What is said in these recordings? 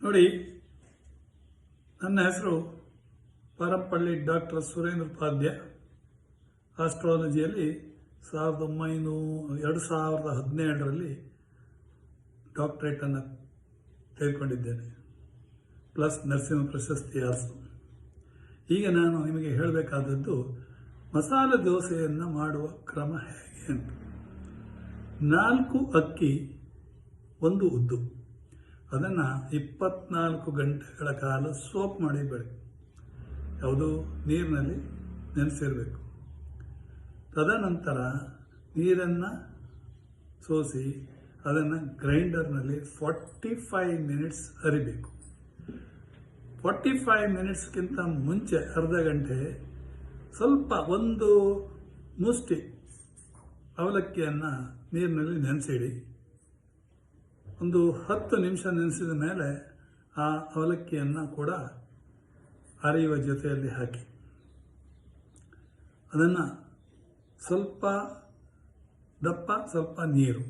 ನೋಡಿ, ನನ್ನ ಹೆಸರು ಪರಪ್ಪಳ್ಳಿ ಡಾಕ್ಟರ್ ಸುರೇಂದ್ರ ಉಪಾಧ್ಯ. ಆಸ್ಟ್ರಾಲಜಿಯಲ್ಲಿ 2017ರಲ್ಲಿ ಡಾಕ್ಟರೇಟನ್ನು ತೆಗೆದುಕೊಂಡಿದ್ದೇನೆ, ಪ್ಲಸ್ ನರಸಿಂಹ ಪ್ರಶಸ್ತಿ ಆಲ್ಸೋ. ಈಗ ನಾನು ನಿಮಗೆ ಹೇಳಬೇಕಾದದ್ದು ಮಸಾಲೆ ದೋಸೆಯನ್ನು ಮಾಡುವ ಕ್ರಮ ಹೇಗೆ ಅಂತ. 4 ಅಕ್ಕಿ, 1 ಉದ್ದು, ಅದನ್ನು 24 ಗಂಟೆಗಳ ಕಾಲ ಸೋಪ್ ಮಾಡಿ ಬೆಳಗ್ಗೆ ಯಾವುದು ನೀರಿನಲ್ಲಿ ನೆನೆಸಿರಬೇಕು. ತದನಂತರ ನೀರನ್ನು ಸೋಸಿ ಅದನ್ನು ಗ್ರೈಂಡರ್ನಲ್ಲಿ 45 ಮಿನಿಟ್ಸ್ ಅರಿಬೇಕು. 45 ಮಿನಿಟ್ಸ್ಗಿಂತ ಮುಂಚೆ ಅರ್ಧ ಗಂಟೆ ಸ್ವಲ್ಪ 1 ಮುಷ್ಟಿ ಅವಲಕ್ಕಿಯನ್ನು ನೀರಿನಲ್ಲಿ ನೆನೆಸಿಡಿ. ಒಂದು 10 ನಿಮಿಷ ನೆನೆಸಿದ ಮೇಲೆ ಆ ಅವಲಕ್ಕಿಯನ್ನು ಕೂಡ ಅರಿಯುವ ಜೊತೆಯಲ್ಲಿ ಹಾಕಿ ಅದನ್ನು ಸ್ವಲ್ಪ ದಪ್ಪ ಸ್ವಲ್ಪ ನೀರು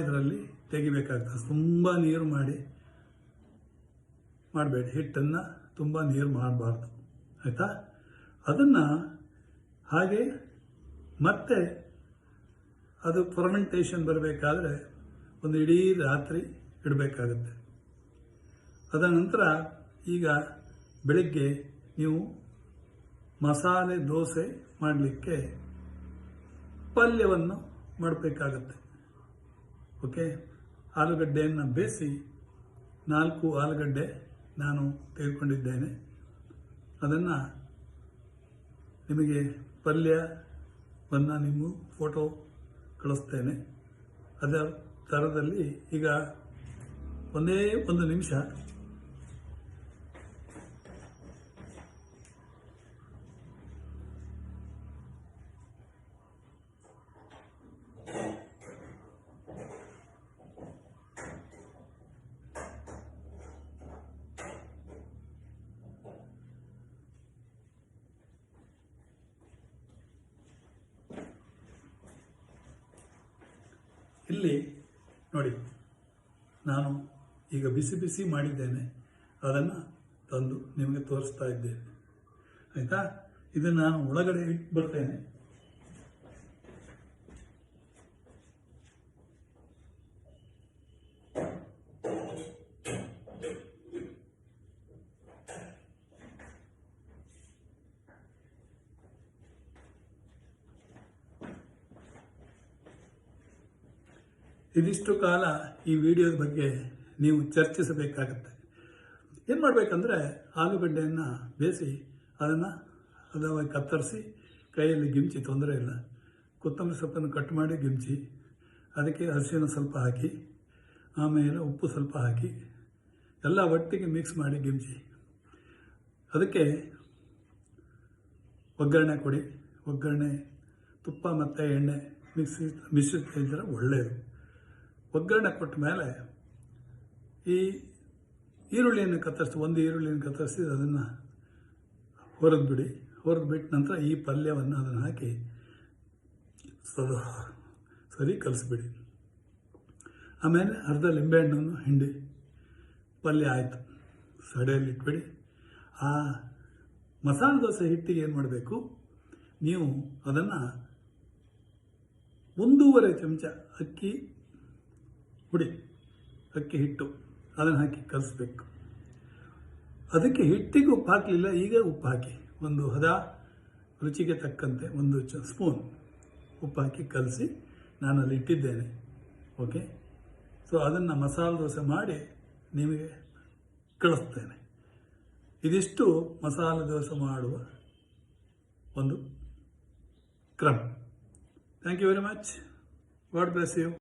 ಇದರಲ್ಲಿ ತೆಗಿಬೇಕಾಗ್ತದೆ. ತುಂಬ ನೀರು ಮಾಡಬೇಡಿ, ಹಿಟ್ಟನ್ನು ತುಂಬ ನೀರು ಮಾಡಬಾರ್ದು, ಆಯಿತಾ? ಅದನ್ನು ಹಾಗೆ ಮತ್ತೆ ಅದು ಫರ್ಮೆಂಟೇಷನ್ ಬರಬೇಕಾದ್ರೆ ಒಂದು ಇಡೀ ರಾತ್ರಿ ಇಡಬೇಕಾಗುತ್ತೆ. ಅದರ ನಂತರ ಈಗ ಬೆಳಗ್ಗೆ ನೀವು ಮಸಾಲೆ ದೋಸೆ ಮಾಡಲಿಕ್ಕೆ ಪಲ್ಯವನ್ನು ಮಾಡಬೇಕಾಗತ್ತೆ. ಓಕೆ, ಆಲೂಗಡ್ಡೆಯನ್ನು ಬೇಯಿಸಿ 4 ಆಲೂಗಡ್ಡೆ ನಾನು ತೆಗೆದುಕೊಂಡಿದ್ದೇನೆ. ಅದನ್ನು ನಿಮಗೆ ಪಲ್ಯವನ್ನು ನಿಮ್ಮ ಫೋಟೋ ಕಳಿಸ್ತೇನೆ. ಅದರ ಥರದಲ್ಲಿ ಈಗ ಒಂದೇ 1 ನಿಮಿಷ ಇಲ್ಲಿ ನೋಡಿ, ನಾನು ಈಗ ಬಿಸಿ ಮಾಡಿದ್ದೇನೆ, ಅದನ್ನು ತಂದು ನಿಮಗೆ ತೋರಿಸ್ತಾ ಇದ್ದೇನೆ, ಆಯಿತಾ? ಇದನ್ನು ನಾನು ಒಳಗಡೆ ಇಟ್ಟು ಬರ್ತೇನೆ. ಇದಿಷ್ಟು ಕಾಲ ಈ ವಿಡಿಯೋದ ಬಗ್ಗೆ ನೀವು ಚರ್ಚಿಸಬೇಕಾಗತ್ತೆ. ಏನು ಮಾಡಬೇಕಂದ್ರೆ, ಆಲೂಗಡ್ಡೆಯನ್ನು ಬೇಯಿಸಿ ಅದನ್ನು ಹದವಾಗಿ ಕತ್ತರಿಸಿ ಕೈಯಲ್ಲಿ ಗಿಮ್ಚಿ, ತೊಂದರೆ ಇಲ್ಲ. ಕೊತ್ತಂಬರಿ ಸೊಪ್ಪನ್ನು ಕಟ್ ಮಾಡಿ ಗಿಮ್ಚಿ, ಅದಕ್ಕೆ ಅರಿಶಿನ ಸ್ವಲ್ಪ ಹಾಕಿ, ಆಮೇಲೆ ಉಪ್ಪು ಸ್ವಲ್ಪ ಹಾಕಿ ಎಲ್ಲ ಒಟ್ಟಿಗೆ ಮಿಕ್ಸ್ ಮಾಡಿ ಗಿಮ್ಚಿ. ಅದಕ್ಕೆ ಒಗ್ಗರಣೆ ಕೊಡಿ. ಒಗ್ಗರಣೆ ತುಪ್ಪ ಮತ್ತು ಎಣ್ಣೆ ಮಿಶ್ರಿತ ಇದ್ದರೆ ಒಳ್ಳೆಯದು. ಒಗ್ಗರಣೆ ಕೊಟ್ಟ ಮೇಲೆ ಈ ಈರುಳ್ಳಿಯನ್ನು ಕತ್ತರಿಸಿ, 1 ಈರುಳ್ಳಿಯನ್ನು ಕತ್ತರಿಸಿ ಅದನ್ನು ಹೊರದ್ಬಿಡಿ. ಹೊರದ್ಬಿಟ್ಟ ನಂತರ ಈ ಪಲ್ಯವನ್ನು ಅದನ್ನು ಹಾಕಿ ಸರಿ ಕಲಿಸ್ಬಿಡಿ. ಆಮೇಲೆ ಅರ್ಧ ಲಿಂಬೆಹಣ್ಣನ್ನು ಹಿಂಡಿ ಪಲ್ಯ ಆಯಿತು, ಸಡೆಯಲ್ಲಿ ಇಟ್ಬಿಡಿ. ಆ ಮಸಾಲೆ ದೋಸೆ ಹಿಟ್ಟಿಗೆ ಏನು ಮಾಡಬೇಕು, ನೀವು ಅದನ್ನು 1.5 ಚಮಚ ಅಕ್ಕಿ ಹಿಟ್ಟು ಅದನ್ನು ಹಾಕಿ ಕಲಿಸ್ಬೇಕು. ಅದಕ್ಕೆ ಹಿಟ್ಟಿಗೆ ಉಪ್ಪು ಹಾಕಲಿಲ್ಲ, ಈಗ ಉಪ್ಪು ಹಾಕಿ ಒಂದು ರುಚಿಗೆ ತಕ್ಕಂತೆ 1 ಸ್ಪೂನ್ ಉಪ್ಪು ಹಾಕಿ ಕಲಸಿ ನಾನು ಅಲ್ಲಿ ಇಟ್ಟಿದ್ದೇನೆ. ಓಕೆ, ಸೊ ಅದನ್ನು ಮಸಾಲೆ ದೋಸೆ ಮಾಡಿ ನಿಮಗೆ ಕಳಿಸ್ತೇನೆ. ಇದಿಷ್ಟು ಮಸಾಲೆ ದೋಸೆ ಮಾಡುವ ಒಂದು ಕ್ರಮ. Thank you very much. God bless you.